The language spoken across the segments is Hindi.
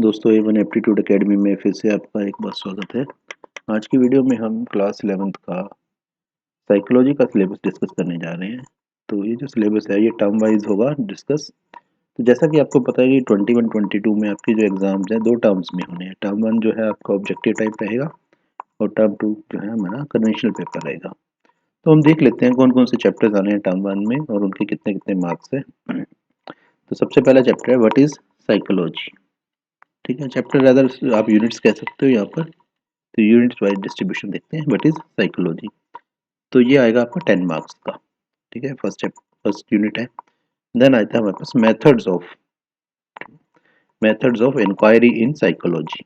दोस्तों एवन एप्टीट्यूड एकेडमी में फिर से आपका एक बार स्वागत है। आज की वीडियो में हम क्लास 11th का साइकोलॉजी का सिलेबस डिस्कस करने जा रहे हैं। तो ये जो सिलेबस है ये टर्म वाइज होगा डिस्कस। तो जैसा कि आपको पता है कि 21-22 में आपकी जो एग्जाम्स हैं दो टर्म्स में होने हैं। टर्म 1 जो है आपका ऑब्जेक्टिव टाइप रहेगा और टर्म 2 जो है हमारा कन्वेंशनल पेपर रहेगा। तो हम देख लेते हैं कौन कौन से चैप्टर्स आने हैं टर्म 1 में और उनके कितने कितने मार्क्स है। तो सबसे पहला चैप्टर है व्हाट इज साइकोलॉजी। ठीक है, चैप्टर अदर आप यूनिट्स कह सकते हो यहाँ पर। तो यूनिट्स वाइज डिस्ट्रीब्यूशन देखते हैं व्हाट इज साइकोलॉजी। तो ये आएगा आपका 10 मार्क्स का। ठीक है, फर्स्ट यूनिट है। देन आता है हमारे पास methods of inquiry in psychology.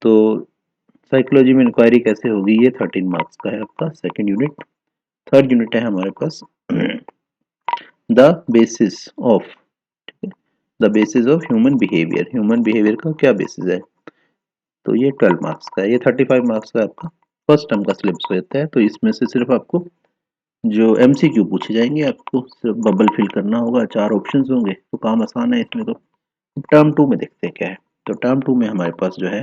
तो साइकोलॉजी में इंक्वायरी कैसे होगी ये 13 मार्क्स का है आपका सेकंड यूनिट। थर्ड यूनिट है हमारे पास the basis of the basis of human behaviour. Human behaviour का क्या बेसिस है, तो ये 12 मार्क्स का है। ये 35 मार्क्स का आपका फर्स्ट टर्म का सिलेबस रहता है। तो इसमें से सिर्फ आपको जो एमसीक्यू पूछे जाएंगे, आपको सिर्फ बबल फिल करना होगा। 4 ऑप्शंस होंगे तो काम आसान है इसमें। तो टर्म 2 में देखते हैं क्या है। तो टर्म 2 में हमारे पास जो है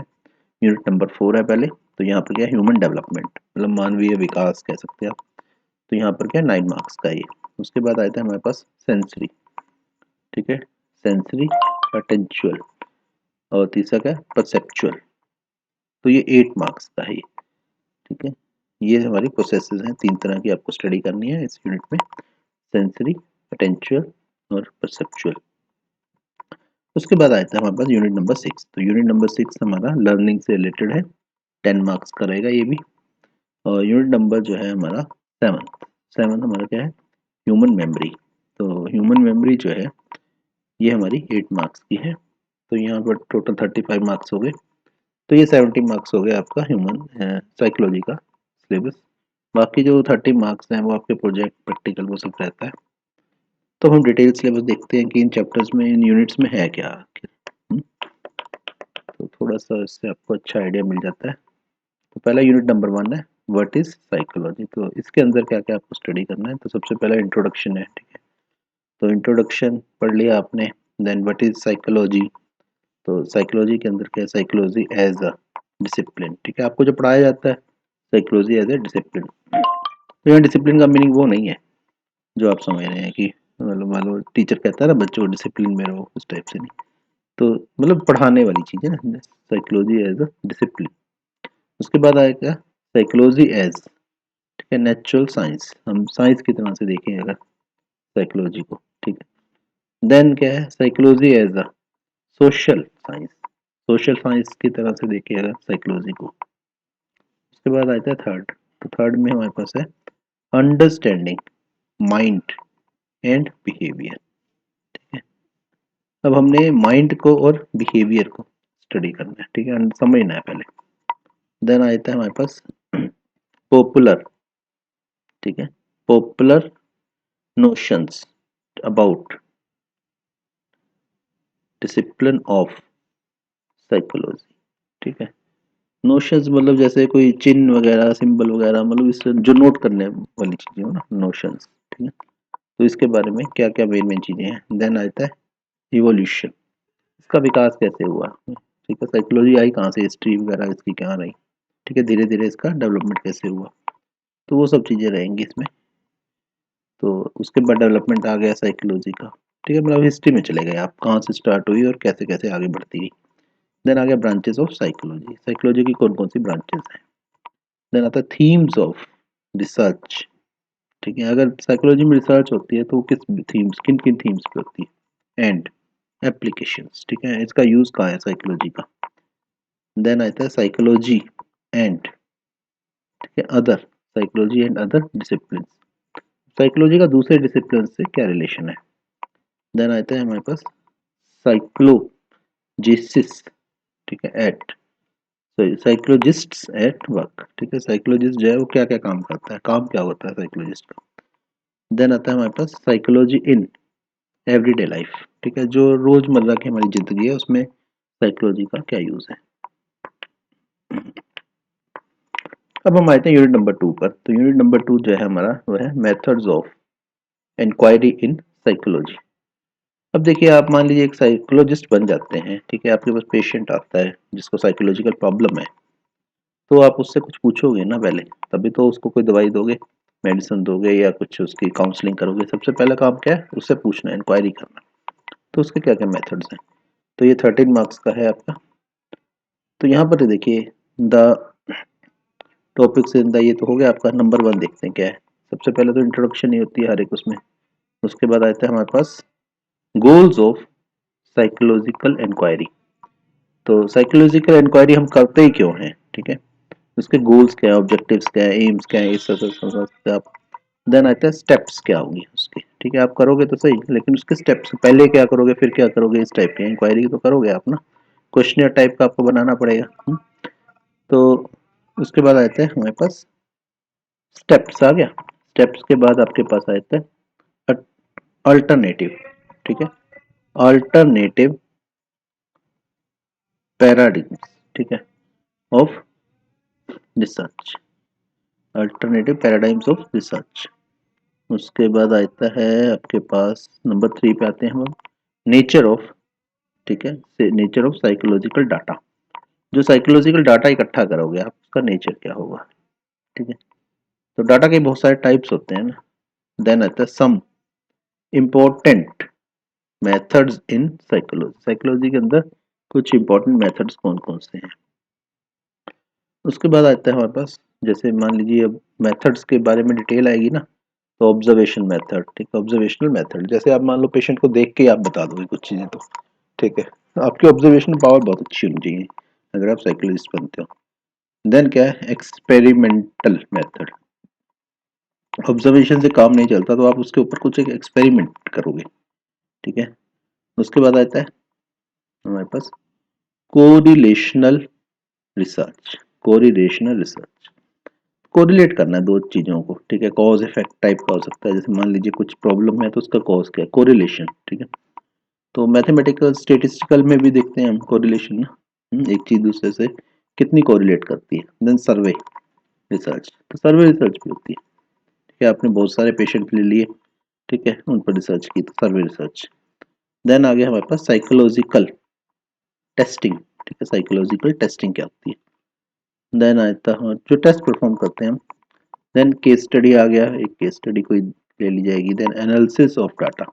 यूनिट नंबर 4 है पहले। तो यहाँ पर क्या है ह्यूमन डेवलपमेंट, मतलब मानवीय विकास कह सकते हैं आप। तो यहाँ पर क्या है 9 मार्क्स का ये। उसके बाद आता है हमारे पास सेंसरी। ठीक है, सेंसरी अटेंचुअल। और तीसरा क्या है परसेप्चुअल। तो ये 8 मार्क्स का है ये। ठीक है, ये हमारी प्रोसेसेस हैं। 3 तरह की आपको स्टडी करनी है इस यूनिट में, सेंसरी, अटेंचुअल और परसेप्चुअल। उसके बाद आता है हमारे पास यूनिट नंबर 6। तो यूनिट नंबर 6 हमारा लर्निंग से रिलेटेड है, 10 मार्क्स का रहेगा ये भी। और यूनिट नंबर जो है हमारा 7 हमारा क्या है ह्यूमन मेमोरी। तो ह्यूमन मेमोरी जो है ये हमारी 8 मार्क्स की है। तो यहाँ पर टोटल 35 मार्क्स हो गए। तो ये 70 मार्क्स हो गए आपका ह्यूमन साइकोलॉजी का सिलेबस। बाकी जो 30 मार्क्स हैं वो आपके प्रोजेक्ट प्रैक्टिकल वो सब रहता है। तो हम डिटेल सिलेबस देखते हैं कि इन चैप्टर्स में इन यूनिट्स में है क्या आखिर। तो थोड़ा सा इससे आपको अच्छा आइडिया मिल जाता है। तो पहला यूनिट नंबर 1 है व्हाट इज साइकोलॉजी। तो इसके अंदर क्या क्या आपको स्टडी करना है। तो सबसे पहला इंट्रोडक्शन है। ठीक है, तो इंट्रोडक्शन पढ़ लिया आपने। Then what is psychology. तो साइकोलॉजी के अंदर क्या है साइकोलॉजी एज अ डिसिप्लिन। ठीक है, आपको जो पढ़ाया जाता है साइकोलॉजी एज ए डिसिप्लिन। तो यहाँ डिसिप्लिन का मीनिंग वो नहीं है जो आप समझ रहे हैं कि मतलब मान लो टीचर कहता है ना बच्चों को डिसिप्लिन में रहो, उस टाइप से नहीं। तो मतलब पढ़ाने वाली चीज़ है ना साइकोलॉजी एज अ डिसिप्लिन। उसके बाद आएगा साइकोलॉजी एज, ठीक है, नेचुरल साइंस। हम साइंस की तरह से देखें अगर साइकोलॉजी को। ठीक है, देन क्या है psychology as a social science. Social science की तरह से देखें अगर साइकोलॉजी को। उसके बाद आता है थर्ड। तो थर्ड में हमारे पास है अंडरस्टैंडिंग माइंड एंड बिहेवियर। ठीक है, अब हमने माइंड को और बिहेवियर को स्टडी करना है। ठीक है, समझना है पहले। देन आता है हमारे पास पॉपुलर, ठीक है, popular notions about discipline of psychology. ठीक है, नोशंस मतलब जैसे कोई चिन्ह वगैरह सिंबल वगैरह, मतलब इस जो नोट करने वाली चीजें हो ना, नोशंस। ठीक है, तो इसके बारे में क्या क्या मेन मेन चीजें हैं। देन आता है इवोल्यूशन, इसका विकास कैसे हुआ। ठीक है, साइकोलॉजी आई कहाँ से, हिस्ट्री वगैरह इसकी क्या रही। ठीक है, धीरे धीरे इसका डेवलपमेंट कैसे हुआ, तो वो सब चीज़ें रहेंगी इसमें। तो उसके बाद डेवलपमेंट आ गया साइकोलॉजी का। ठीक है, मतलब हिस्ट्री में चले गए आप कहाँ से स्टार्ट हुई और कैसे कैसे आगे बढ़ती गई। देन आ गया ब्रांचेस ऑफ साइकोलॉजी। साइकोलॉजी की कौन कौन सी ब्रांचेस हैं। देन आता है थीम्स ऑफ रिसर्च। ठीक है, अगर साइकोलॉजी में रिसर्च होती है तो वो किस थीम्स, किन किन थीम्स पे होती है। एंड एप्लीकेशंस, ठीक है, इसका यूज कहाँ है साइकोलॉजी का। देन आता है साइकोलॉजी एंड, ठीक है, other, psychology and other discipline. Psychology का दूसरे डिसिप्लिन से क्या रिलेशन है। देन आता है हमारे पास साइकोलॉजिस्ट्स, ठीक है, एट साइकोलॉजिस्ट्स एट वर्क। ठीक है, साइकोलॉजिस्ट जो है वो क्या क्या काम करता है, काम क्या होता है साइकोलॉजिस्ट का। देन आता है हमारे पास साइकोलॉजी इन एवरीडे लाइफ। ठीक है, जो रोजमर्रा की हमारी जिंदगी है उसमें साइकोलॉजी का क्या यूज है। अब हम आते हैं यूनिट नंबर 2 पर। तो यूनिट नंबर 2 जो है हमारा वो है methods of inquiry in psychology. अब देखिए आप मान लीजिए एक साइकोलॉजिस्ट बन जाते हैं, ठीक है, आपके पास पेशेंट आता है जिसको साइकोलॉजिकल प्रॉब्लम है, तो आप उससे कुछ पूछोगे ना पहले, तभी तो उसको कोई दवाई दोगे, मेडिसिन दोगे या कुछ उसकी काउंसलिंग करोगे। सबसे पहला काम क्या है, उससे पूछना, इंक्वायरी करना। तो उसके क्या क्या मेथड्स हैं। तो ये 13 मार्क्स का है आपका। तो यहाँ पर देखिए द टॉपिक्स इन द, ये तो हो गया आपका। नंबर 1 देखते हैं क्या है। सबसे पहले तो इंट्रोडक्शन ही होती है हर एक उसमें। उसके बाद आता है हमारे पास गोल्स ऑफ साइकोलॉजिकल इंक्वायरी। तो साइकोलॉजिकल इंक्वायरी हम करते ही क्यों हैं, ठीक है, उसके गोल्स क्या है, ऑब्जेक्टिव्स क्या है, एम्स क्या है, इस सब का। देन आता है स्टेप्स क्या होंगी उसके, ठीक है। आप करोगे तो सही, लेकिन उसके स्टेप्स पहले क्या करोगे फिर क्या करोगे, इस टाइप की इंक्वायरी तो करोगे आप ना, क्वेश्चनर टाइप का आपको बनाना पड़ेगा। तो उसके बाद आते हैं हमारे पास स्टेप्स, आ गया। स्टेप्स के बाद आपके पास आते हैं अल्टरनेटिव, ठीक है, अल्टरनेटिव पैराडिग्म्स, ठीक है, of research, alternative paradigms of research. उसके बाद आता है आपके पास नंबर 3 पे आते हैं हम, नेचर ऑफ, ठीक है, नेचर ऑफ साइकोलॉजिकल डाटा। जो साइकोलॉजिकल डाटा इकट्ठा करोगे आप, उसका नेचर क्या होगा, ठीक है। तो डाटा के बहुत सारे टाइप्स होते हैं ना। देन आता है some important methods in psychology, psychology के अंदर कुछ इंपॉर्टेंट मेथड्स कौन कौन से हैं। उसके बाद आता है हमारे पास, जैसे मान लीजिए अब मेथड्स के बारे में डिटेल आएगी ना, तो ऑब्जर्वेशन मेथड, ठीक है, ऑब्जर्वेशनल मेथड। जैसे आप मान लो पेशेंट को देख के ही आप बता दोगे कुछ चीज़ें, तो ठीक है, आपकी ऑब्जर्वेशन पावर बहुत अच्छी होनी चाहिए अगर आप साइकोलॉजिस्ट बनते हो। देन क्या है, एक्सपेरिमेंटल मेथड। ऑब्जर्वेशन से काम नहीं चलता, तो आप उसके ऊपर कुछ एक एक्सपेरिमेंट करोगे, ठीक है। उसके बाद आता है हमारे पास correlational research, correlational research, correlate करना है दो चीज़ों को, ठीक है, कॉज इफेक्ट टाइप का हो सकता है। जैसे मान लीजिए कुछ प्रॉब्लम है तो उसका कॉज क्या है, कोरिलेशन, ठीक है। तो मैथमेटिकल स्टेटिस्टिकल में भी देखते हैं हम कोरिलेशन ना, एक चीज़ दूसरे से कितनी कोरिलेट करती है। देन सर्वे रिसर्च, तो सर्वे रिसर्च भी होती है, ठीक है, आपने बहुत सारे पेशेंट ले लिए, ठीक है, उन पर रिसर्च की, तो सर्वे रिसर्च। देन आ गया हमारे पास साइकोलॉजिकल टेस्टिंग, ठीक है, साइकोलॉजिकल टेस्टिंग क्या होती है। देन आता है जो टेस्ट परफॉर्म करते हैं हम। देन केस स्टडी आ गया, एक केस स्टडी कोई ले ली जाएगी। Then analysis of data,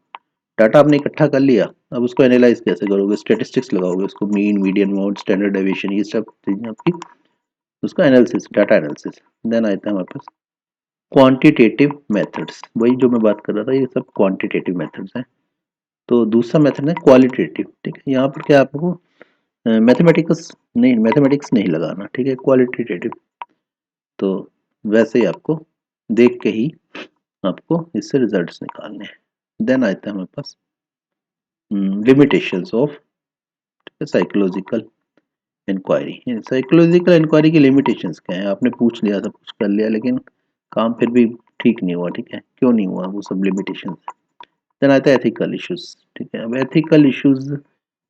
data आपने इकट्ठा कर लिया, अब उसको एनालाइज कैसे करोगे, स्टेटिस्टिक्स लगाओगे उसको, mean median mode standard deviation, ये सब चीज़ें आपकी, उसका एनालिसिस, डाटा एनालिसिस। देन आता है हमारे पास क्वांटिटेटिव मेथड्स, वही जो मैं बात कर रहा था, ये सब क्वांटिटेटिव मेथड्स हैं। तो दूसरा मेथड है क्वालिटेटिव, ठीक है, यहाँ पर क्या आपको मैथमेटिक्स नहीं लगाना, ठीक है, क्वालिटेटिव। तो वैसे ही आपको देख के ही आपको इससे रिजल्ट्स निकालने हैं। देन आता है हमारे पास limitations of psychological inquiry. Psychological inquiry की लिमिटेशंस क्या है, आपने पूछ लिया, सब कुछ कर लिया, लेकिन काम फिर भी ठीक नहीं हुआ, ठीक है, क्यों नहीं हुआ, वो सब लिमिटेशंस। देन आता है एथिकल इश्यूज, ठीक है। अब एथिकल इश्यूज,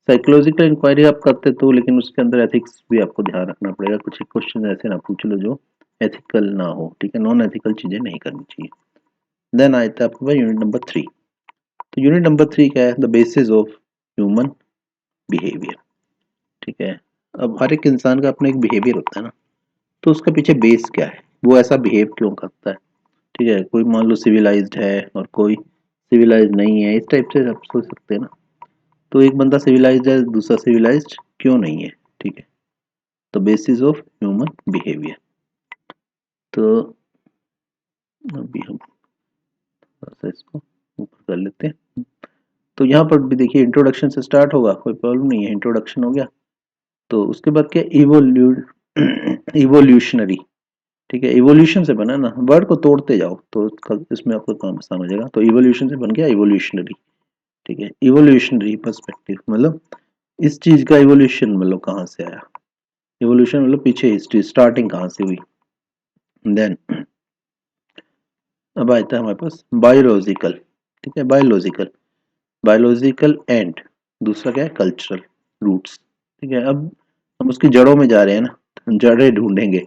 साइकोलॉजिकल इंक्वायरी आप करते तो, लेकिन उसके अंदर एथिक्स भी आपको ध्यान रखना पड़ेगा। कुछ क्वेश्चन ऐसे ना पूछ लो जो एथिकल ना हो, ठीक है, नॉन एथिकल चीज़ें नहीं करनी चाहिए। देन आता है आपका यूनिट नंबर 3। तो यूनिट नंबर 3 क्या है, the basis of human behaviour, ठीक है। अब हर एक इंसान का अपना एक बिहेवियर होता है ना, तो उसका पीछे बेस क्या है, वो ऐसा बिहेव क्यों करता है, ठीक है। कोई मान लो सिविलाइज्ड है और कोई सिविलाइज्ड नहीं है, इस टाइप से आप सोच सकते हैं ना। तो एक बंदा सिविलाइज्ड है, दूसरा सिविलाइज्ड क्यों नहीं है, ठीक है। तो बेसिस ऑफ ह्यूमन बिहेवियर। तो अभी हम थोड़ा सा इसको ऊपर कर लेते हैं। तो यहाँ पर भी देखिए इंट्रोडक्शन से स्टार्ट होगा, कोई प्रॉब्लम नहीं है, इंट्रोडक्शन हो गया। तो उसके बाद क्या, इवोल्यूशनरी, ठीक है, इवोल्यूशन से बना ना, वर्ड को तोड़ते जाओ तो इसमें आपको काम समझेगा। तो इवोल्यूशन से बन गया इवोल्यूशनरी, ठीक है, इवोल्यूशनरी पर्सपेक्टिव मतलब इस चीज का इवोल्यूशन मतलब कहाँ से आया, इवोल्यूशन मतलब पीछे हिस्ट्री, स्टार्टिंग कहाँ से हुई। देन अब आता है हमारे पास बायोलॉजिकल, ठीक है, बायोलॉजिकल, बायोलॉजिकल एंड दूसरा क्या है, कल्चरल रूट्स, ठीक है। अब हम उसकी जड़ों में जा रहे हैं ना, जड़ें ढूंढेंगे।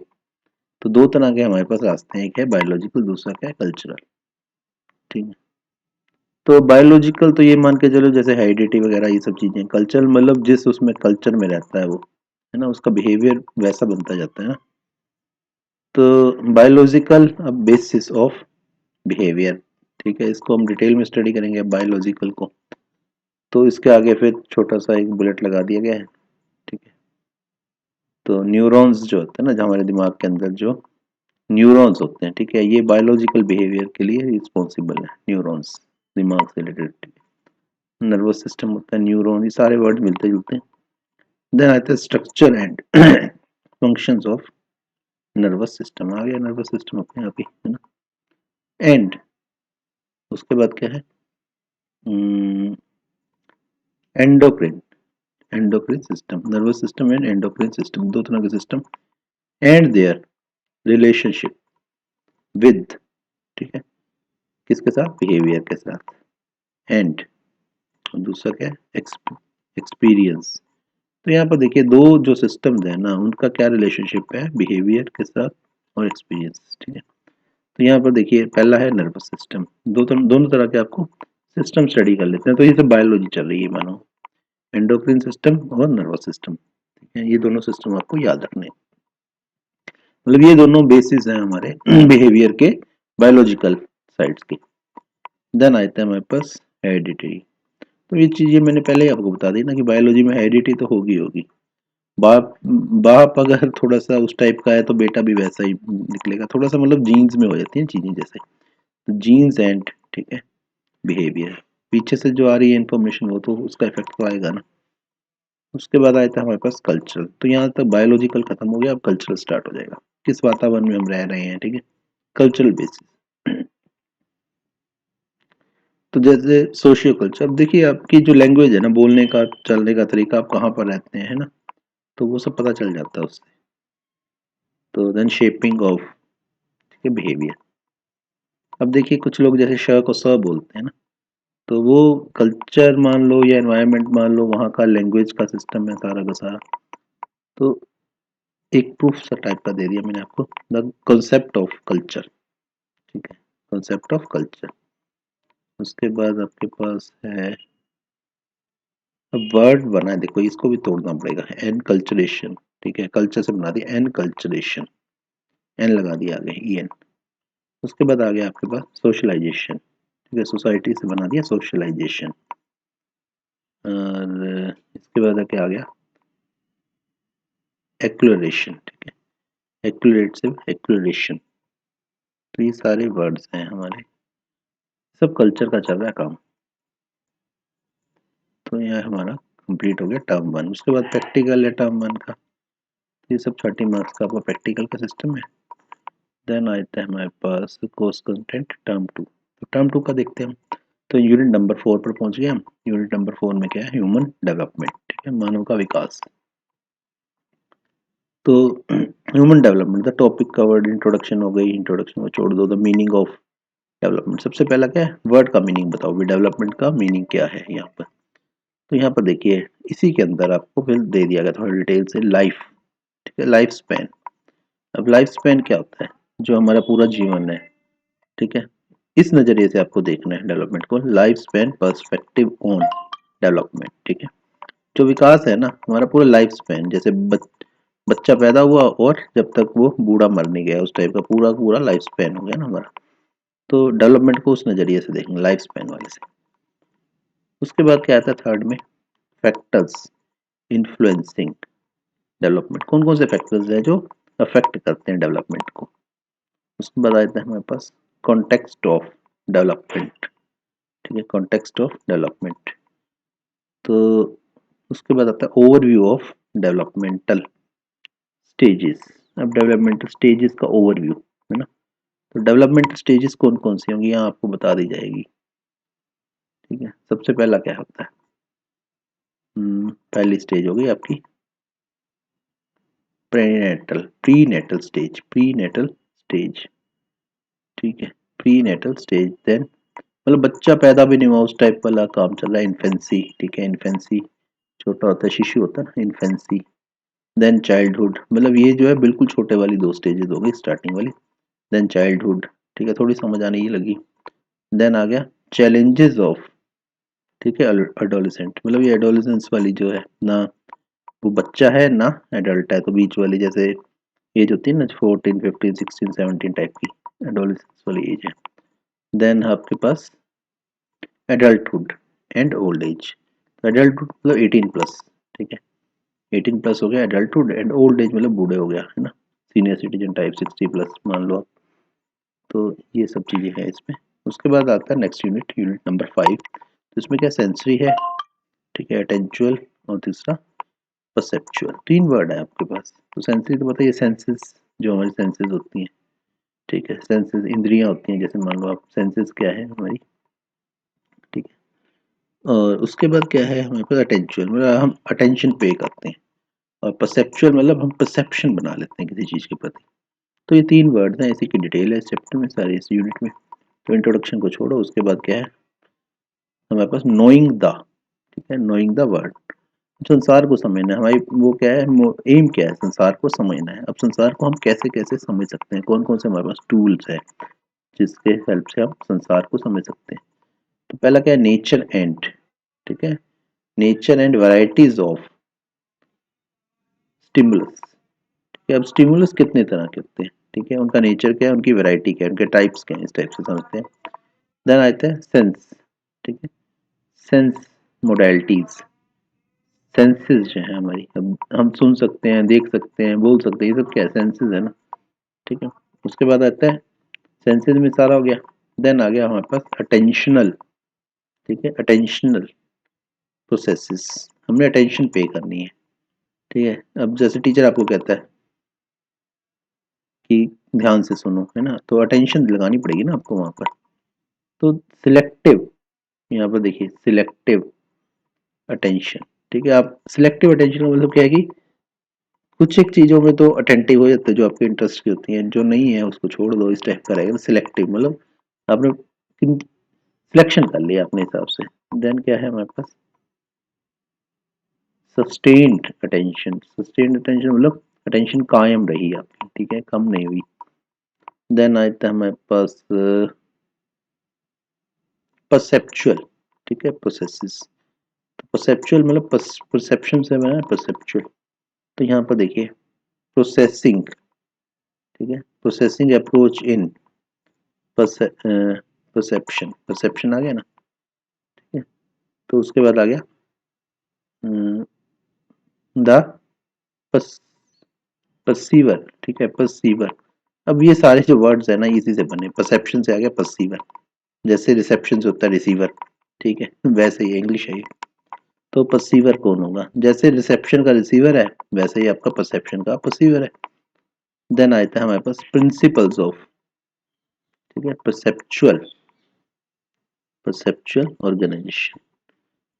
तो दो तरह के हमारे पास रास्ते हैं, एक है बायोलॉजिकल, दूसरा क्या है कल्चरल, ठीक है। तो बायोलॉजिकल तो ये मान के चलो जैसे हेरिडिटी वगैरह ये सब चीजें, कल्चर मतलब जिस उसमें कल्चर में रहता है वो, है ना, उसका बिहेवियर वैसा बनता जाता है ना। तो बायोलॉजिकल अब बेसिस ऑफ बिहेवियर, ठीक है, इसको हम डिटेल में स्टडी करेंगे बायोलॉजिकल को। तो इसके आगे फिर छोटा सा एक बुलेट लगा दिया गया है, ठीक है। तो न्यूरॉन्स जो होते हैं ना, जो हमारे दिमाग के अंदर जो न्यूरॉन्स होते हैं, ठीक है, ये बायोलॉजिकल बिहेवियर के लिए रिस्पॉन्सिबल है। न्यूरॉन्स दिमाग से रिलेटेड, नर्वस सिस्टम होता है, न्यूरॉन, ये सारे वर्ड मिलते जुलते हैं। देन आता है structure and functions of nervous system, आ गया नर्वस सिस्टम अपने आप ही, है ना। एंड उसके बाद क्या है, endocrine, endocrine system, nervous system and endocrine system, दो तरह के system, and their relationship with, ठीक है, किसके साथ, बिहेवियर के साथ। एंड दूसरा क्या है, एक्सपीरियंस। तो यहाँ पर देखिए दो जो सिस्टम्स है ना, उनका क्या रिलेशनशिप है बिहेवियर के साथ और एक्सपीरियंस, ठीक है। तो यहाँ पर देखिए पहला है नर्वस सिस्टम, दोनों तरह के आपको सिस्टम स्टडी कर लेते हैं। तो ये सब बायोलॉजी चल रही है मानो, एंडोक्रिन सिस्टम और नर्वस सिस्टम, ठीक है, ये दोनों सिस्टम आपको याद रखने हैं। मतलब ये दोनों बेसिस हैं हमारे बिहेवियर के, बायोलॉजिकल साइड्स के। देन आता है हमारे पास हेरिडिटी। तो ये चीजें मैंने पहले ही आपको बता दी ना कि बायोलॉजी में हेरिडिटी तो होगी होगी। बाप बाप अगर थोड़ा सा उस टाइप का है तो बेटा भी वैसा ही निकलेगा, थोड़ा सा मतलब जीन्स में हो जाती हैं चीजें जैसे, तो जीन्स एंड, ठीक है, बिहेवियर, पीछे से जो आ रही है इन्फॉर्मेशन वो तो उसका इफेक्ट तो आएगा ना। उसके बाद आया था हमारे पास कल्चरल। तो यहाँ तक बायोलॉजिकल खत्म हो गया, अब कल्चरल स्टार्ट हो जाएगा, किस वातावरण में हम रह रहे हैं, ठीक है, कल्चरल बेसिस। तो जैसे सोशियो कल्चर, अब देखिए आपकी जो लैंग्वेज है ना, बोलने का चलने का तरीका, आप कहाँ पर रहते हैं, है ना, तो वो सब पता चल जाता है उससे। तो देन शेपिंग ऑफ, ठीक है, बिहेवियर। अब देखिए कुछ लोग जैसे श को स बोलते हैं ना, तो वो कल्चर मान लो या एनवायरनमेंट मान लो, वहाँ का लैंग्वेज का सिस्टम है सारा का सारा। तो एक प्रूफ सा टाइप का दे दिया मैंने आपको, द कॉन्सेप्ट ऑफ कल्चर, ठीक है, कॉन्सेप्ट ऑफ कल्चर। उसके बाद आपके पास है, अब वर्ड बना है देखो, इसको भी तोड़ना पड़ेगा, एन कल्चरेशन, ठीक है, कल्चर से बना दिया एन कल्चरेशन, एन लगा दिया आगे ई एन। उसके बाद आ गया आपके पास सोशलाइजेशन, ठीक है, सोसाइटी से बना दिया सोशलाइजेशन। और इसके बाद क्या आ गया, एक्लोरेशन, ठीक है, एक्लोरेटिव, एक्लोरेशन। तो ये सारे वर्ड्स हैं हमारे, सब कल्चर का चल रहा है काम। तो यह हमारा कंप्लीट हो गया टर्म वन। उसके बाद प्रैक्टिकल है टर्म वन का, ये सब 30 मार्क्स का आपका प्रैक्टिकल का सिस्टम है। देन आता है हमारे पास कोर्स कंटेंट टर्म टू। तो टर्म टू का देखते हैं हम। तो यूनिट नंबर 4 पर पहुंच गए हम। यूनिट नंबर 4 में क्या है, ह्यूमन डेवलपमेंट, ठीक है, मानव का विकास। तो human development, the topic covered, introduction हो गई, इंट्रोडक्शन को छोड़ दो, द मीनिंग ऑफ डेवलपमेंट। सबसे पहला क्या है, वर्ड का मीनिंग बताओ भी, डेवलपमेंट का मीनिंग क्या है यहाँ पर। तो यहाँ पर देखिए इसी के अंदर आपको फिर दे दिया गया थोड़ा डिटेल से, लाइफ, ठीक है, लाइफ स्पैन। अब लाइफ स्पैन क्या होता है, जो हमारा पूरा जीवन है, ठीक है, इस नजरिए से आपको देखना है डेवलपमेंट को, life span perspective on development, ठीक है। जो विकास है ना, हमारा पूरा लाइफ स्पैन, जैसे बच्चा पैदा हुआ और जब तक वो बूढ़ा मर नहीं गया, उस टाइप का पूरा पूरा लाइफ स्पैन हो गया ना हमारा। तो डेवलपमेंट को उस नजरिए से देखेंगे, लाइफ स्पैन वाले से। उसके बाद क्या आता है थर्ड में, फैक्टर्स इन्फ्लुएंसिंग डेवलपमेंट। कौन कौन से फैक्टर्स हैं जो अफेक्ट करते हैं डेवलपमेंट को। उसके बाद आता है हमारे पास कॉन्टेक्स्ट ऑफ डेवलपमेंट, ठीक है, कॉन्टेक्स्ट ऑफ डेवलपमेंट। तो उसके बाद आता है ओवरव्यू ऑफ डेवलपमेंटल स्टेजेस। अब डेवलपमेंटल स्टेजेस का ओवरव्यू, है ना। तो डेवलपमेंटल स्टेजेस कौन कौन सी होंगी यहाँ आपको बता दी जाएगी, ठीक है। सबसे पहला क्या होता है, पहली स्टेज होगी आपकी prenatal, prenatal stage, prenatal stage, ठीक है, प्रीनेटल स्टेज। देन मतलब बच्चा पैदा भी नहीं हुआ उस टाइप वाला काम चल रहा है, इन्फेंसी, ठीक है, इन्फेंसी, छोटा होता है, शिशु होता है ना, इन्फेंसी। देन चाइल्डहुड, मतलब ये जो है बिल्कुल छोटे वाली दो स्टेजेस हो गई, स्टार्टिंग वाली। देन चाइल्डहुड, ठीक है, थोड़ी समझ आने ये लगी। देन आ गया चैलेंजेस ऑफ, ठीक है, एडोलेसेंट, मतलब ये एडोलेसेंस वाली जो है ना, वो बच्चा है ना एडल्ट है, तो बीच वाली जैसे एज होती है ना 14 15 16 17 टाइप की, एडोलेसेंस वाली एज है। देन आपके पास adulthood and old age. Adulthood मतलब 18 प्लस, ठीक है, 18 प्लस हो गया एडल्टहुड, एंड ओल्ड एज मतलब बूढ़े हो गया, है ना, सीनियर सिटीजन टाइप 60 प्लस मान लो आप। तो ये सब चीज़ें हैं इसमें। उसके बाद आता है नेक्स्ट यूनिट, यूनिट नंबर 5। तो इसमें क्या सेंसरी है, ठीक है, अटेंचुअल, और तीसरा परसेप्चुअल। 3 वर्ड है आपके पास। तो सेंसरी तो बताइए, सेंसेस, जो हमारी सेंसेस होती हैं, ठीक है, सेंसेस इंद्रियां होती हैं, जैसे मान लो आप सेंसेस क्या है हमारी, ठीक है। और उसके बाद क्या है हमारे पास अटेंचुअल, मतलब हम अटेंशन पे करते हैं, और परसेप्चुअल मतलब हम परसेप्शन बना लेते हैं किसी चीज़ के प्रति। तो ये 3 वर्ड हैं, इसी की डिटेल है इस चैप्टर में सारी, इस यूनिट में। तो इंट्रोडक्शन को छोड़ो, उसके बाद क्या है हमारे पास नोइंग द, ठीक है, नोइंग द वर्ड, संसार को समझना है। हमारी वो क्या है, एम क्या है, संसार को समझना है। अब संसार को हम कैसे कैसे समझ सकते हैं, कौन कौन से हमारे पास टूल्स है जिसके हेल्प से हम संसार को समझ सकते हैं। तो पहला क्या है, नेचर एंड, ठीक है, nature and varieties of stimulus. ठीक है, अब स्टिमुलस कितने तरह के होते हैं, ठीक है, उनका नेचर क्या है, उनकी वैरायटी क्या है, उनके टाइप्स क्या है, इस टाइप से समझते हैं। देन आता है सेंस, ठीक है, सेंस मोडेलिटीज, सेंसेस जो है हमारी, अब हम सुन सकते हैं, देख सकते हैं, बोल सकते हैं, ये सब क्या है, सेंसेस है ना, ठीक है। उसके बाद आता है, सेंसेस में सारा हो गया। देन आ गया हमारे पास अटेंशनल, ठीक है, अटेंशनल प्रोसेसेस, हमने अटेंशन पे करनी है, ठीक है। अब जैसे टीचर आपको कहता है कि ध्यान से सुनो, है ना, तो अटेंशन लगानी पड़ेगी ना आपको वहां पर। तो सिलेक्टिव, यहाँ पर देखिए सिलेक्टिव अटेंशन, ठीक है। आप सिलेक्टिव अटेंशन का मतलब क्या है कि कुछ एक चीज़ों में तो अटेंटिव हो जाते हैं जो आपके इंटरेस्ट की होती हैं, जो नहीं है उसको छोड़ दो, इस टाइप का रहेगा। सिलेक्टिव मतलब आपने सिलेक्शन कर लिया अपने हिसाब से। देन क्या है हमारे पास, सस्टेन्ड अटेंशन, सस्टेन्ड अटेंशन मतलब अटेंशन कायम रही आपकी, ठीक है, कम नहीं हुई। देन आता है हमारे पास परसेप्चुअल, ठीक है, प्रोसेसेस। तो परसेप्चुअल मतलब परसेप्शन से बना परसेप्चुअल। तो यहाँ पर देखिए प्रोसेसिंग, ठीक है, processing approach in perception, perception आ गया ना, ठीक है। तो उसके बाद आ गया द परसीवर, ठीक है, परसीवर। अब ये सारे जो वर्ड्स है ना इसी से बने, परसेप्शन से आ गया परसीवर, जैसे रिसेप्शन से होता है रिसीवर, ठीक है, वैसे ही इंग्लिश है ये। तो परसीवर कौन होगा, जैसे रिसेप्शन का रिसीवर है वैसे ही आपका परसेप्शन का परसीवर है। देन आता है हमारे पास प्रिंसिपल्स ऑफ, ठीक है, परसेप्चुअल, परसेप्चुअल ऑर्गेनाइजेशन।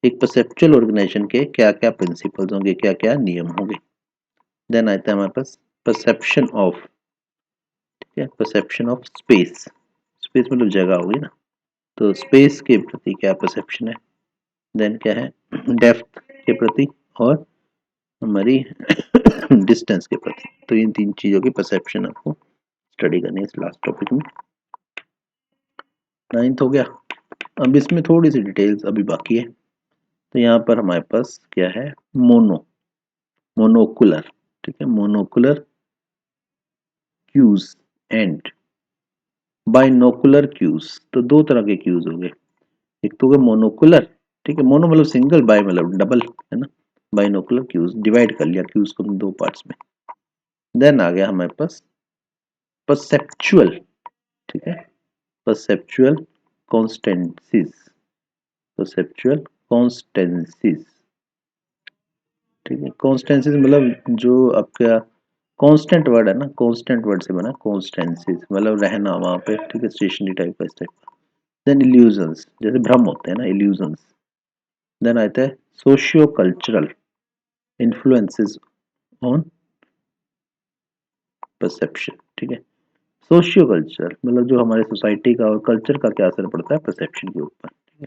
एक परसेप्चुअल ऑर्गेनाइजेशन के क्या क्या प्रिंसिपल्स होंगे, क्या क्या नियम होंगे। देन आता है हमारे पास परसेप्शन ऑफ, ठीक है, परसेप्शन ऑफ स्पेस, स्पेस मतलब जगह होगी ना, तो स्पेस के प्रति क्या परसेप्शन है। देन क्या है डेप्थ के प्रति, और हमारी डिस्टेंस के प्रति। तो इन 3 चीजों की परसेप्शन आपको स्टडी करनी है इस लास्ट टॉपिक में। 9th हो गया। अब इसमें थोड़ी सी डिटेल्स अभी बाकी है। तो यहाँ पर हमारे पास क्या है, मोनोकुलर, ठीक है, monocular cues and binocular cues. तो 2 तरह के क्यूज हो गए, एक तो हो गया मोनोकुलर, ठीक है, मोनो मतलब सिंगल, बाय मतलब डबल, है ना, बाइनोकुलर क्यूज, डिवाइड कर लिया क्यूज को 2 पार्ट्स में। देन आ गया हमारे पास परसेप्चुअल, ठीक है, परसेप्चुअल कॉन्स्टेंसीज, परसेप्चुअल कॉन्स्टेंसीज, ठीक है, कॉन्स्टेंसीज मतलब जो आपका कांस्टेंट वर्ड है ना, कांस्टेंट वर्ड से बना कॉन्स्टेंसीज, मतलब रहना वहां पे, ठीक है, स्टेशनरी टाइप का, इस टाइप। देन इल्यूजन्स, जैसे भ्रम होते हैं ना, इल्यूजन्स। देन आता है socio cultural influences on perception, ठीक है, सोशियो कल्चरल मतलब जो हमारे सोसाइटी का और कल्चर का क्या असर पड़ता है परसेप्शन के ऊपर, ठीक है।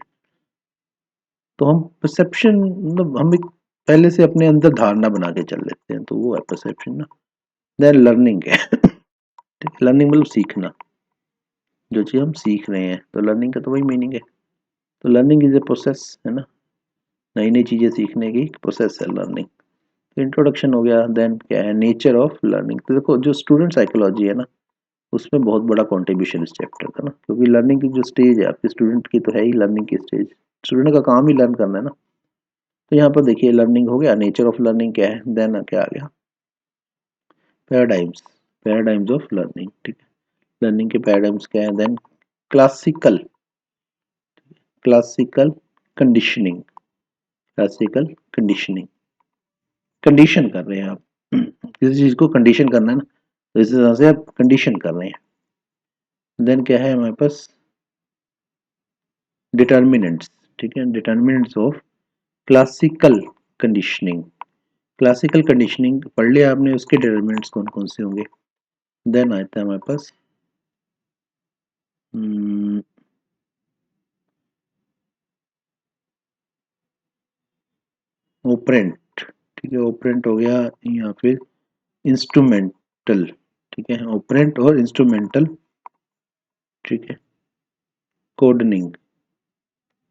तो हम परसेप्शन मतलब हम एक पहले से अपने अंदर धारणा बना के चल लेते हैं, तो वो है परसेप्शन ना। देन लर्निंग है, ठीक है, लर्निंग मतलब सीखना, जो चीज़ हम सीख रहे हैं, तो लर्निंग का तो वही मीनिंग है। तो लर्निंग इज ए प्रोसेस, है ना, नई नई चीज़ें सीखने की प्रोसेस है लर्निंग। इंट्रोडक्शन हो गया। देन क्या है, नेचर ऑफ लर्निंग। तो देखो जो स्टूडेंट साइकोलॉजी है ना, उसमें बहुत बड़ा कंट्रीब्यूशन इस चैप्टर का ना, क्योंकि लर्निंग की जो स्टेज है आपकी स्टूडेंट की, तो है ही लर्निंग की स्टेज। स्टूडेंट का काम ही लर्न करना है ना। तो यहाँ पर देखिए लर्निंग हो गया, नेचर ऑफ लर्निंग क्या है, देन क्या आ गया, पैराडाइम्स, पैराडाइम्स ऑफ लर्निंग, ठीक है। लर्निंग के पैराडाइम्स क्या है, then classical, classical conditioning, classical conditioning, condition कर रहे हैं आप किसी चीज को कंडीशन करना है ना, तो इस तरह से आप कंडीशन कर रहे हैं। देन क्या है हमारे पास, डिटर्मिनेंट्स, ठीक है, determinants of classical conditioning. Classical conditioning पढ़ लिया आपने, उसके डिटर्मिनेंट्स कौन कौन से होंगे। देन आता है हमारे पास ओपरेंट, ठीक है, ओपरेंट हो गया, या फिर इंस्ट्रूमेंटल, ठीक है, ऑपरेंट और इंस्ट्रूमेंटल, ठीक है, कोडनिंग,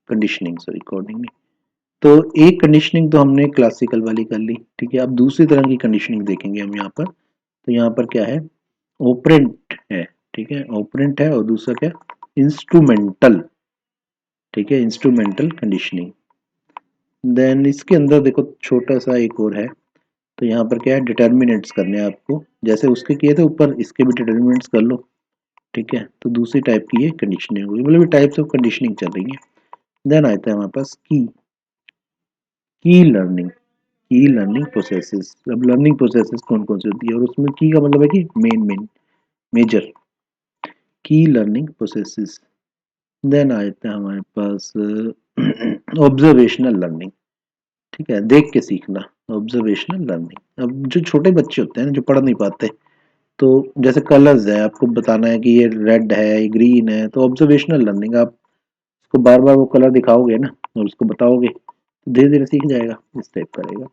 कंडीशनिंग, सॉरी कोडिंग नहीं। तो एक कंडीशनिंग तो हमने क्लासिकल वाली कर ली, ठीक है। अब दूसरी तरह की कंडीशनिंग देखेंगे हम यहाँ पर। तो यहाँ पर क्या है, ऑपरेंट है, ठीक है, ऑपरेंट है, और दूसरा क्या, इंस्ट्रूमेंटल, ठीक है, इंस्ट्रूमेंटल कंडीशनिंग। देन इसके अंदर देखो छोटा सा एक और है। तो यहाँ पर क्या है, डिटर्मिनेंट्स करने हैं आपको, जैसे उसके किए थे ऊपर, इसके भी डिटर्मिनेंट्स कर लो, ठीक है। तो दूसरी टाइप की ये कंडीशनिंग होगी, मतलब टाइप्स ऑफ कंडीशनिंग चल रही है। देन आता है हमारे पास की लर्निंग, की लर्निंग प्रोसेसेस। अब लर्निंग प्रोसेसेस कौन कौन सी होती है, और उसमें की का मतलब है कि मेन मेजर की लर्निंग प्रोसेसेस। देन आता है हमारे पास ऑब्जर्वेशनल लर्निंग, ठीक है, देख के सीखना, ऑब्जर्वेशनल लर्निंग। अब जो छोटे बच्चे होते हैं ना, जो पढ़ नहीं पाते, तो जैसे कलर्स है, आपको बताना है कि ये रेड है, ये ग्रीन है, तो ऑब्जर्वेशनल लर्निंग, आप उसको बार बार वो कलर दिखाओगे ना, और उसको बताओगे, तो धीरे धीरे सीख जाएगा, इस टाइप करेगा।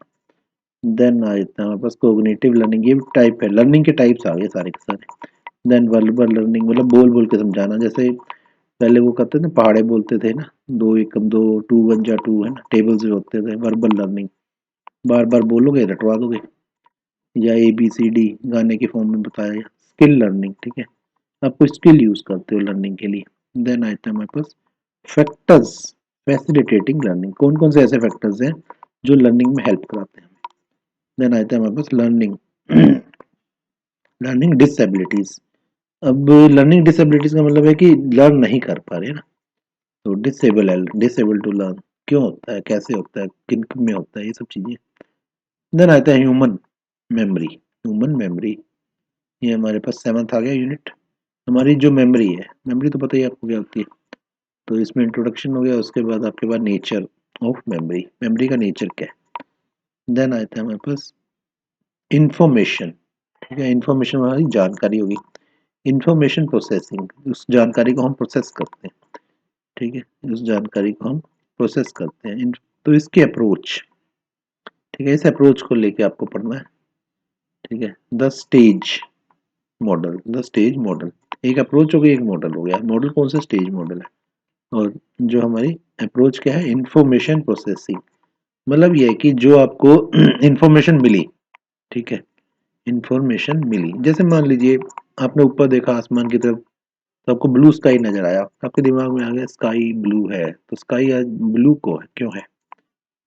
देन आ जाता है हमारे पास कोग्निटिव लर्निंग, ये टाइप है, लर्निंग के टाइप्स आ गए सारे के सारे। देन वर्बल लर्निंग, मतलब बोल बोल के समझाना, जैसे पहले वो करते थे, पहाड़े बोलते थे ना, दो एकम दो, टू वन जा टू, है ना, टेबल्स जो होते थे। वर्बल लर्निंग, बार बार बोलोगे रटवा दोगे, या ABCD गाने के फॉर्म में बताया। स्किल लर्निंग, ठीक है, आप कोई स्किल यूज करते हो लर्निंग के लिए। देन आता है हमारे पास फैक्टर्स, फैसिलिटेटिंग लर्निंग, कौन कौन से ऐसे फैक्टर्स हैं जो लर्निंग में हेल्प कराते हैं। देन आता है हमारे पास लर्निंग लर्निंग डिसेबिलिटीज। अब लर्निंग डिसेबिलिटीज का मतलब है कि लर्न नहीं कर पा रहे हैं ना, तो डिसेबल है, डिसेबल टू लर्न, क्यों होता है, कैसे होता है, किन किन में होता है, ये सब चीजें। देन आता है ह्यूमन मेमोरी, ह्यूमन मेमोरी, ये हमारे पास 7th आ गया यूनिट। हमारी जो मेमोरी है, मेमोरी तो पता ही आपको क्या होती है। तो इसमें इंट्रोडक्शन हो गया, उसके बाद आपके पास नेचर ऑफ मेमोरी, मेमोरी का नेचर क्या है। देन आता है हमारे पास इंफॉर्मेशन, ठीक है, इंफॉर्मेशन हमारी जानकारी होगी, इंफॉर्मेशन प्रोसेसिंग, उस जानकारी को हम प्रोसेस करते हैं, ठीक है, उस जानकारी को हम प्रोसेस करते हैं। तो इसकी अप्रोच, ठीक है, इस अप्रोच को लेके आपको पढ़ना है, ठीक है। The stage model, the stage model, एक अप्रोच हो गई, एक मॉडल हो गया। मॉडल कौन सा, स्टेज मॉडल है। और जो हमारी अप्रोच क्या है, इंफॉर्मेशन प्रोसेसिंग, मतलब ये है कि जो आपको इंफॉर्मेशन मिली, ठीक है, इंफॉर्मेशन मिली, जैसे मान लीजिए आपने ऊपर देखा आसमान की तरफ, तो आपको ब्लू स्काई नजर आया, आपके दिमाग में आ गया स्काई ब्लू है, तो स्काई ब्लू को है, क्यों है,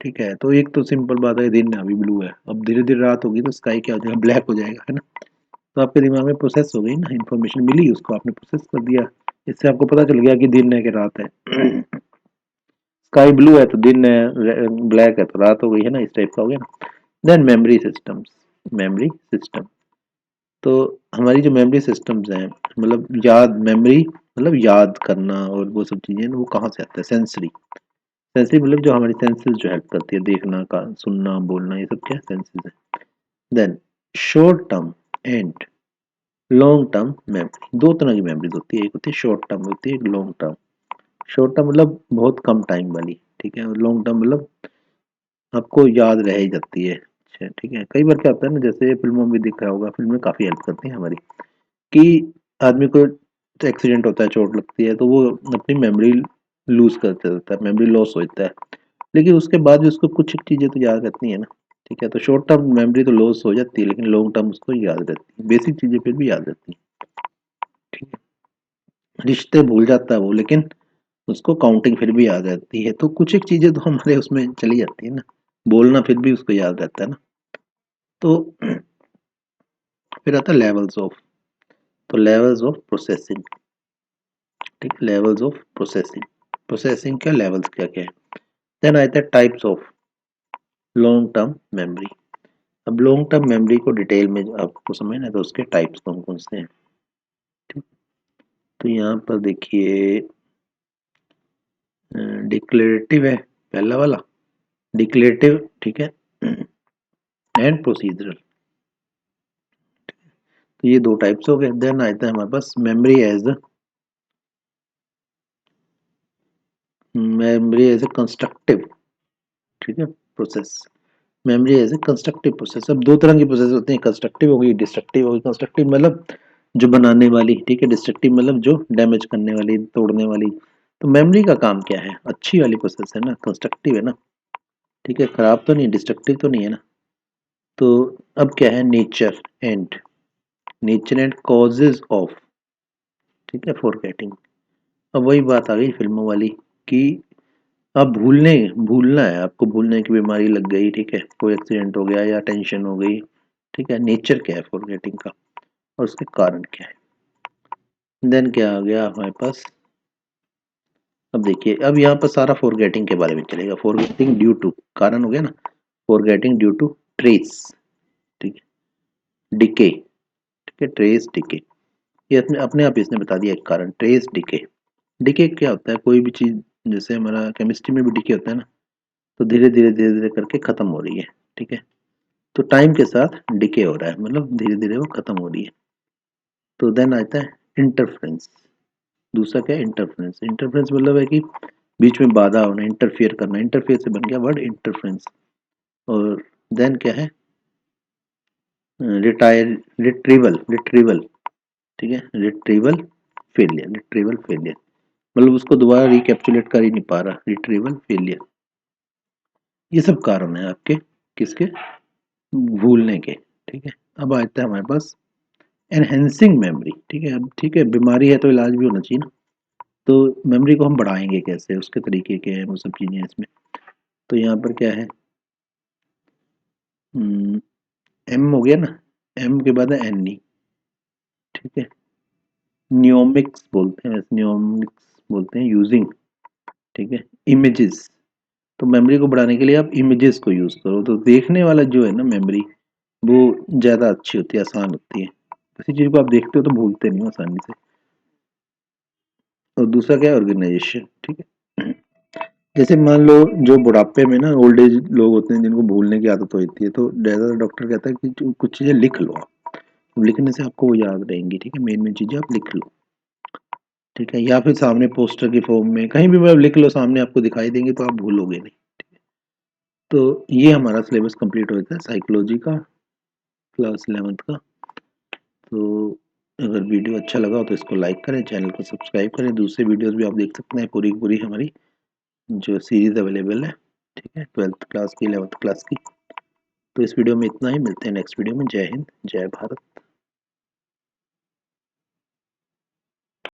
ठीक है। तो एक तो सिंपल बात है, दिन अभी ब्लू है, अब धीरे धीरे रात होगी तो स्काई क्या हो जाएगा, ब्लैक हो जाएगा, है ना। तो आपके दिमाग में प्रोसेस हो गई ना, इन्फॉर्मेशन मिली, उसको आपने प्रोसेस कर दिया, इससे आपको पता चल गया कि दिन है कि रात है। स्काई ब्लू है तो दिन है, ब्लैक है तो रात हो गई, है ना, इस टाइप का हो गया ना। Then memory systems, memory system, तो हमारी जो मेमोरी सिस्टम्स हैं, मतलब याद, मेमोरी मतलब याद करना, और वो सब चीज़ें ना, वो कहाँ से आता है, सेंसरी, सेंसरी मतलब जो हमारी सेंसेस जो हेल्प करती है, देखना का, सुनना, बोलना, ये सब क्या सेंसेस है। Then short term and long term memory, दो तरह की मेमोरीज होती है, एक होती है शॉर्ट टर्म, होती है एक लॉन्ग टर्म। शॉर्ट टर्म मतलब बहुत कम टाइम वाली, ठीक है, और लॉन्ग टर्म मतलब आपको याद रह ही जाती है, अच्छा, ठीक है। कई बार क्या होता है ना, जैसे फिल्मों में दिख रहा होगा, फिल्में काफ़ी हेल्प करती हैं हमारी, कि आदमी को एक्सीडेंट होता है, चोट लगती है, तो वो अपनी मेमोरी लूज करते रहता है, मेमोरी लॉस होता है, लेकिन उसके बाद भी उसको कुछ चीज़ें तो याद रहती है ना। ठीक है, तो शॉर्ट टर्म मेमोरी तो लॉस हो जाती है, लेकिन लॉन्ग टर्म उसको याद रहती है, बेसिक चीज़ें फिर भी याद रहती है। ठीक है, रिश्ते भूल जाता है वो, लेकिन उसको काउंटिंग फिर भी याद रहती है, तो कुछ एक चीज़ें तो हमारे उसमें चली जाती है ना, बोलना फिर भी उसको याद रहता है ना। तो फिर आता है लेवल्स ऑफ, तो लेवल्स ऑफ प्रोसेसिंग। ठीक, लेवल्स ऑफ प्रोसेसिंग, प्रोसेसिंग का लेवल्स क्या क्या है। देन आता है types of long term memory. अब लॉन्ग टर्म मेमोरी को डिटेल में आपको समझना है तो उसके टाइप्स कौन कौन से हैं। ठीक, तो यहाँ पर देखिए डिक्लेरेटिव है पहला वाला, डिक्लेरेटिव, ठीक है, एंड प्रोसीजरल, तो ये दो टाइप्स हो गए। देन आता है हमारे पास मेमोरी एज ए कंस्ट्रक्टिव, ठीक है, process. Memory as a constructive process, अब दो तरह की प्रोसेस होती हैं, कंस्ट्रक्टिव हो गई, डिस्ट्रक्टिव हो गई। कंस्ट्रक्टिव मतलब जो बनाने वाली, ठीक है, डिस्ट्रक्टिव मतलब जो डैमेज करने वाली, तोड़ने वाली। तो मेमोरी का काम क्या है, अच्छी वाली प्रोसेस है ना, कंस्ट्रक्टिव है ना। ठीक है, खराब तो नहीं, डिस्ट्रक्टिव तो नहीं है ना। तो अब क्या है, नेचर एंड कॉजेज ऑफ, ठीक है, फॉरगेटिंग। अब वही बात आ गई फिल्मों वाली कि अब भूलना है आपको, भूलने की बीमारी लग गई, ठीक है, कोई एक्सीडेंट हो गया या टेंशन हो गई। ठीक है, नेचर क्या है फॉरगेटिंग का और उसके कारण क्या है। देन क्या आ गया हमारे पास, अब देखिए, अब यहाँ पर सारा फॉरगेटिंग के बारे में चलेगा। फॉरगेटिंग ड्यू टू, कारण हो गया ना, फॉरगेटिंग ड्यू टू ट्रेस, ठीक है, डिके, ठीक है, ट्रेस डिके, ये अपने अपने आप इसने बता दिया एक कारण, ट्रेस डिके। डिके क्या होता है, कोई भी चीज, जैसे हमारा केमिस्ट्री में भी डिके होता है ना, तो धीरे धीरे धीरे धीरे करके खत्म हो रही है। ठीक है, तो टाइम के साथ डिके हो रहा है, मतलब धीरे धीरे वो खत्म हो रही है। तो देन आता है इंटरफ्रेंस। दूसरा क्या है, इंटरफ्रेंस। इंटरफ्रेंस मतलब है कि बीच में बाधा होना, इंटरफियर करना, इंटरफियर से बन गया वर्ड इंटरफ्रेंस। और देन क्या है, रिटायर रिट्रीवल, ठीक है, रिट्रीवल फेलियर मतलब उसको दोबारा रिकैप्चुलेट कर ही नहीं पा रहा, रिट्रीवल फेलियर। ये सब कारण है आपके, किसके, भूलने के। ठीक है, अब आता है हमारे पास एनहेंसिंग मेमोरी। ठीक है, अब ठीक है, बीमारी है तो इलाज भी होना चाहिए ना, तो मेमोरी को हम बढ़ाएंगे कैसे, उसके तरीके के हैं वो सब चीज़ें हैं इसमें। तो यहाँ पर क्या है, एम हो गया ना, एम के बाद है एन ई। ठीक है, न्यूमिक्स बोलते हैं, न्यूमिक्स बोलते हैं यूजिंग, ठीक है, इमेजेस। तो मेमोरी को बढ़ाने के लिए आप इमेजेस को यूज़ करो, तो देखने वाला जो है ना मेमोरी, वो ज़्यादा अच्छी होती है, आसान होती है। किसी चीज़ को आप देखते हो तो भूलते नहीं हो आसानी से। और दूसरा क्या है, ऑर्गेनाइजेशन। ठीक है, जैसे मान लो जो बुढ़ापे में ना ओल्ड एज लोग होते हैं जिनको भूलने की आदत होती है, तो ज़्यादातर डॉक्टर कहता है कि कुछ चीज़ें लिख लो आप, लिखने से आपको वो याद रहेंगी। ठीक है, मेन मेन चीज़ें आप लिख लो। ठीक है, या फिर सामने पोस्टर की फॉर्म में कहीं भी मतलब लिख लो, सामने आपको दिखाई देंगे तो आप भूलोगे नहीं। तो ये हमारा सिलेबस कंप्लीट हो जाता है साइकोलॉजी का, क्लास 11th का। तो अगर वीडियो अच्छा लगा हो तो इसको लाइक करें, चैनल को सब्सक्राइब करें, दूसरे वीडियोस भी आप देख सकते हैं, पूरी पूरी हमारी जो सीरीज़ अवेलेबल है। ठीक है, 12th क्लास की, 11th क्लास की। तो इस वीडियो में इतना ही, मिलते हैं नेक्स्ट वीडियो में। जय हिंद, जय भारत।